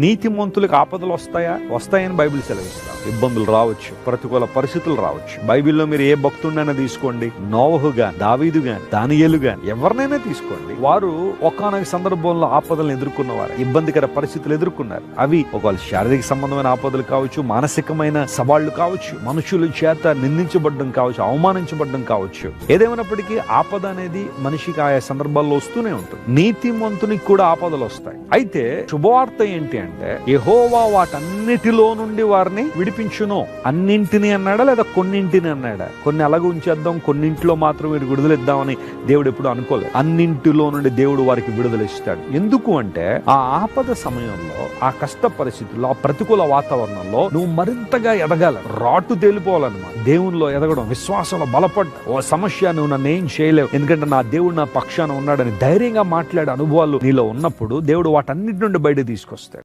నీతిమంతులకు ఆపదలు వస్తాయని బైబిల్ సెలవిస్తాం. ఇబ్బందులు రావచ్చు, ప్రతికూల పరిస్థితులు రావచ్చు. బైబిల్లో మీరు ఏ భక్తుడినైనా తీసుకోండి, నోవహు గాని, దావీదు గాని, దానియేలు గాని, ఎవరినైనా తీసుకోండి, వారు ఒకానొక సందర్భంలో ఆపదలను ఎదుర్కొన్నవారు, ఇబ్బందికర పరిస్థితులు ఎదుర్కొన్నారు. అవి ఒకవేళ శారీరక సంబంధమైన ఆపదలు కావచ్చు, మానసికమైన సవాళ్లు కావచ్చు, మనుషుల చేత నిందించబడ్డం కావచ్చు, అవమానించబడ్డం కావచ్చు. ఏదేమైనప్పటికీ ఆపద అనేది మనిషికి ఆయా సందర్భాల్లో వస్తూనే ఉంటుంది. నీతిమంతునికి కూడా ఆపదలు వస్తాయి. అయితే శుభవార్త ఏంటి అంటే, యెహోవా వాటన్నిటిలో నుండి వారిని విడిపించును. అన్నింటిని అన్నాడా లేదా కొన్నింటిని అన్నాడా? కొన్ని అలాగే ఉంచేద్దాం, కొన్నింటిలో మాత్రం వీరికి విడుదలిద్దామని దేవుడు ఎప్పుడు అనుకోలేదు. అన్నింటిలో నుండి దేవుడు వారికి విడుదల ఇస్తాడు. ఎందుకు అంటే ఆ ఆపద సమయంలో, ఆ కష్ట పరిస్థితుల్లో, ఆ ప్రతికూల వాతావరణంలో నువ్వు మరింతగా ఎదగాల, రాటు తేలిపోవాలన్నమాట. దేవునిలో ఎదగడం, విశ్వాసంలో బలపడ్డ, ఓ సమస్య నువ్వు నన్ను ఏం చేయలేవు, ఎందుకంటే నా దేవుడు నా పక్షాన ఉన్నాడని ధైర్యంగా మాట్లాడే అనుభవాలు నీలో ఉన్నప్పుడు దేవుడు వాటన్నిటి నుండి బయట తీసుకొస్తాడు.